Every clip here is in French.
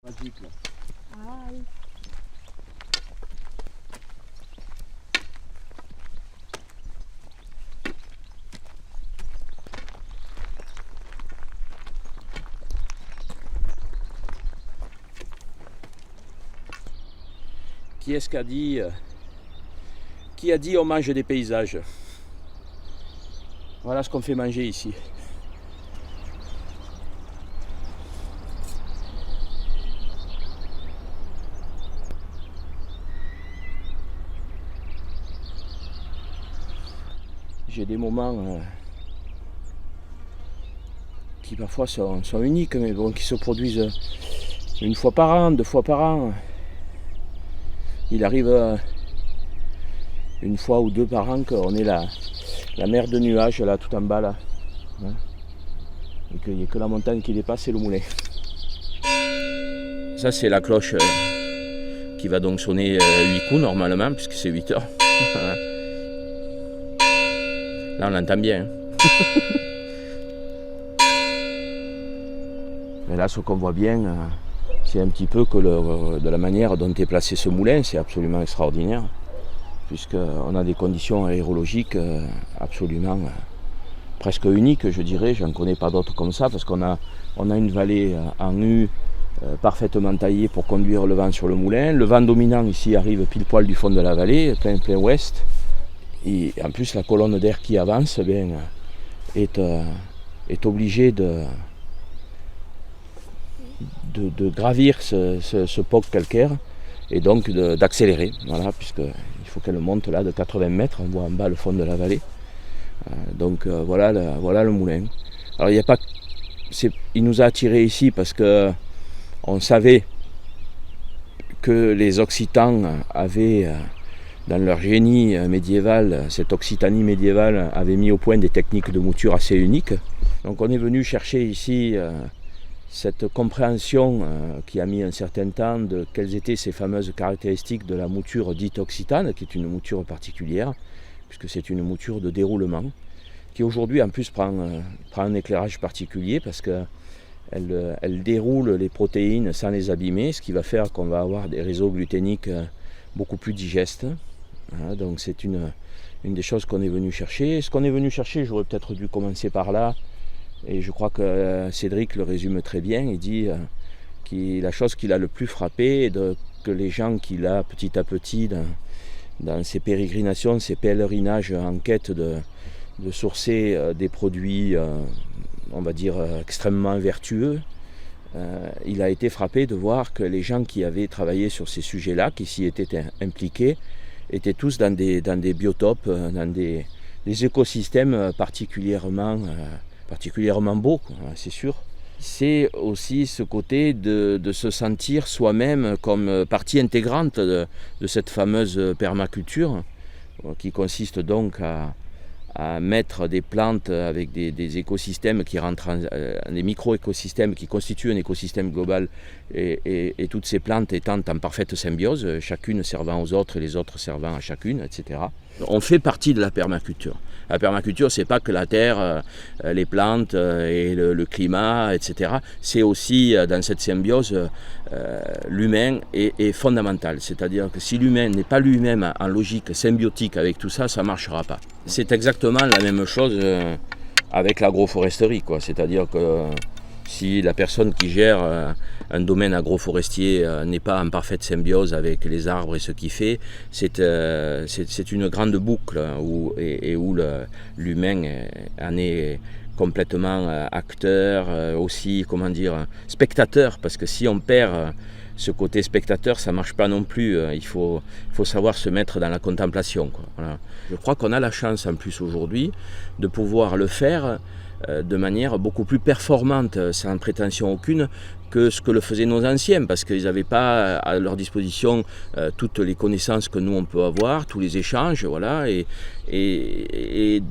Magique là. Ah oui. Qui est-ce qui a dit on mange des paysages? Voilà ce qu'on fait manger ici. J'ai des moments qui parfois sont uniques, mais bon, qui se produisent une fois par an, 2 fois par an. Il arrive une fois ou 2 par an qu'on ait la mer de nuages là tout en bas là. Hein, et qu'il n'y ait que la montagne qui dépasse et le moulin. Ça c'est la cloche qui va donc sonner 8 coups normalement puisque c'est 8 heures. Là on l'entend bien. Mais là ce qu'on voit bien, c'est un petit peu que de la manière dont est placé ce moulin, c'est absolument extraordinaire. Puisqu'on a des conditions aérologiques absolument presque uniques, je dirais. Je n'en connais pas d'autres comme ça, parce qu'on a une vallée en U parfaitement taillée pour conduire le vent sur le moulin. Le vent dominant ici arrive pile poil du fond de la vallée, plein ouest. Et en plus, la colonne d'air qui avance est obligée de gravir ce POC calcaire et donc d'accélérer, voilà, puisqu'il faut qu'elle monte là de 80 mètres, on voit en bas le fond de la vallée. Donc voilà le moulin. Alors il nous a attirés ici parce que on savait que les Occitans avaient, dans leur génie médiéval, cette Occitanie médiévale avait mis au point des techniques de mouture assez uniques. Donc on est venu chercher ici cette compréhension qui a mis un certain temps de quelles étaient ces fameuses caractéristiques de la mouture dite occitane, qui est une mouture particulière, puisque c'est une mouture de déroulement, qui aujourd'hui en plus prend un éclairage particulier parce qu'elle déroule les protéines sans les abîmer, ce qui va faire qu'on va avoir des réseaux gluténiques beaucoup plus digestes. Voilà, donc c'est une des choses qu'on est venu chercher. Ce qu'on est venu chercher, j'aurais peut-être dû commencer par là, et je crois que Cédric le résume très bien. Il dit que la chose qui l'a le plus frappé, que les gens qu'il a petit à petit dans ses pérégrinations, ses pèlerinages en quête de sourcer des produits, on va dire, extrêmement vertueux, il a été frappé de voir que les gens qui avaient travaillé sur ces sujets-là, qui s'y étaient impliqués, étaient tous dans des biotopes, dans des écosystèmes particulièrement beaux, c'est sûr. C'est aussi ce côté de se sentir soi-même comme partie intégrante de cette fameuse permaculture, qui consiste donc à mettre des plantes avec des écosystèmes qui rentrent des micro-écosystèmes qui constituent un écosystème global et toutes ces plantes étant en parfaite symbiose, chacune servant aux autres et les autres servant à chacune, etc. On fait partie de la permaculture. La permaculture, c'est pas que la terre, les plantes et le climat, etc. C'est aussi, dans cette symbiose, l'humain est fondamental. C'est-à-dire que si l'humain n'est pas lui-même en logique symbiotique avec tout ça, ça ne marchera pas. C'est exactement la même chose avec l'agroforesterie, quoi. C'est-à-dire que si la personne qui gère un domaine agroforestier n'est pas en parfaite symbiose avec les arbres et ce qu'il fait, c'est une grande boucle où l'humain en est complètement acteur, aussi, spectateur, parce que si on perd ce côté spectateur, ça ne marche pas non plus. Il faut savoir se mettre dans la contemplation, quoi. Voilà. Je crois qu'on a la chance en plus aujourd'hui de pouvoir le faire de manière beaucoup plus performante, sans prétention aucune, que ce que le faisaient nos anciens, parce qu'ils n'avaient pas à leur disposition toutes les connaissances que nous on peut avoir, tous les échanges, voilà, et ils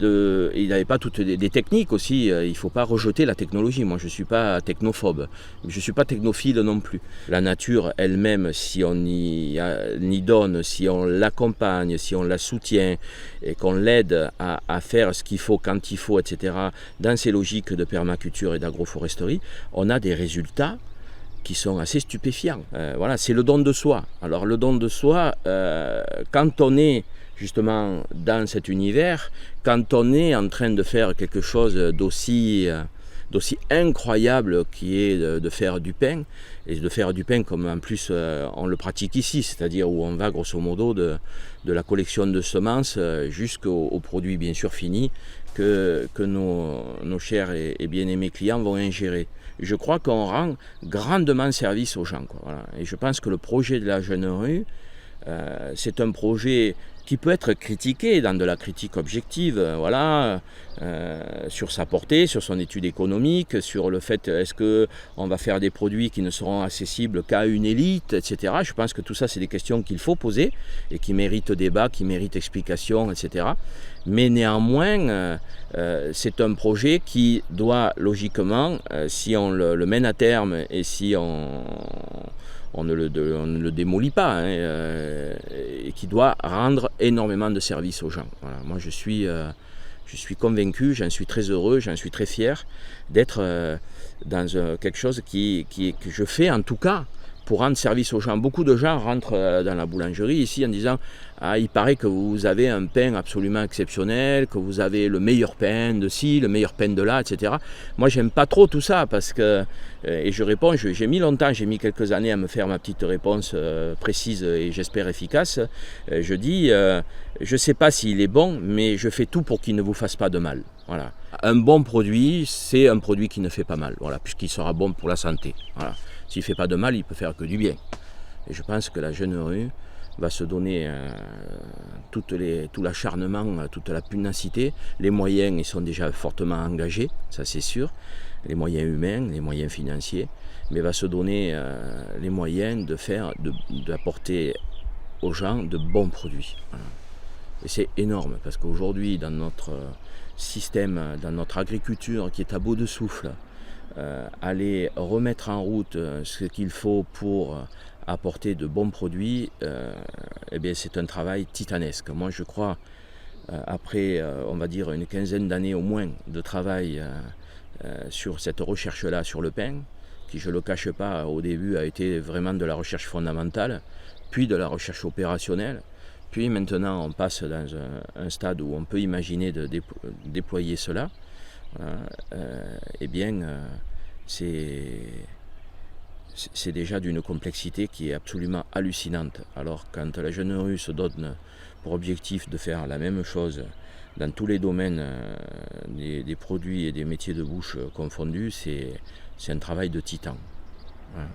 n'avaient pas toutes des techniques aussi. Il ne faut pas rejeter la technologie. Moi je ne suis pas technophobe, je ne suis pas technophile non plus. La nature elle-même, si on y donne, si on l'accompagne, si on la soutient et qu'on l'aide à faire ce qu'il faut quand il faut, etc., dans ces logiques de permaculture et d'agroforesterie, on a des résultats qui sont assez stupéfiants. Voilà, c'est le don de soi. Alors le don de soi, quand on est justement dans cet univers, quand on est en train de faire quelque chose d'aussi incroyable qui est de faire du pain, et de faire du pain comme en plus on le pratique ici, c'est-à-dire où on va grosso modo de la collection de semences jusqu'au produit bien sûr fini que nos chers et bien-aimés clients vont ingérer. Je crois qu'on rend grandement service aux gens, quoi, voilà. Et je pense que le projet de la Jeune Rue, c'est un projet qui peut être critiqué dans de la critique objective, voilà, sur sa portée, sur son étude économique, sur le fait est-ce qu'on va faire des produits qui ne seront accessibles qu'à une élite, etc. Je pense que tout ça, c'est des questions qu'il faut poser et qui méritent débat, qui méritent explication, etc. Mais néanmoins, c'est un projet qui doit logiquement, si on le mène à terme et si on ne le démolit pas, hein, et qui doit rendre énormément de services aux gens. Voilà. Moi, je suis convaincu, j'en suis très heureux, j'en suis très fier d'être dans quelque chose que je fais en tout cas pour rendre service aux gens. Beaucoup de gens rentrent dans la boulangerie ici en disant « Ah, il paraît que vous avez un pain absolument exceptionnel, que vous avez le meilleur pain de ci, le meilleur pain de là, etc. » Moi, j'aime pas trop tout ça parce que, et je réponds, j'ai mis quelques années à me faire ma petite réponse précise et j'espère efficace. Je dis, je sais pas s'il est bon, mais je fais tout pour qu'il ne vous fasse pas de mal. Voilà. Un bon produit, c'est un produit qui ne fait pas mal, voilà, puisqu'il sera bon pour la santé. Voilà. S'il ne fait pas de mal, il peut faire que du bien. Et je pense que la Jeune Rue va se donner tout l'acharnement, toute la pugnacité. Les moyens, ils sont déjà fortement engagés, ça c'est sûr. Les moyens humains, les moyens financiers. Mais va se donner les moyens d'apporter aux gens de bons produits. Voilà. Et c'est énorme, parce qu'aujourd'hui, dans notre système, dans notre agriculture qui est à bout de souffle, aller remettre en route ce qu'il faut pour apporter de bons produits, eh bien c'est un travail titanesque. Moi je crois, après on va dire une quinzaine d'années au moins de travail sur cette recherche-là sur le pain, qui je ne le cache pas au début a été vraiment de la recherche fondamentale, puis de la recherche opérationnelle, puis maintenant on passe dans un stade où on peut imaginer de déployer cela. Eh bien, c'est déjà d'une complexité qui est absolument hallucinante. Alors, quand la Jeune Rue se donne pour objectif de faire la même chose dans tous les domaines des produits et des métiers de bouche confondus, c'est un travail de titan. Voilà.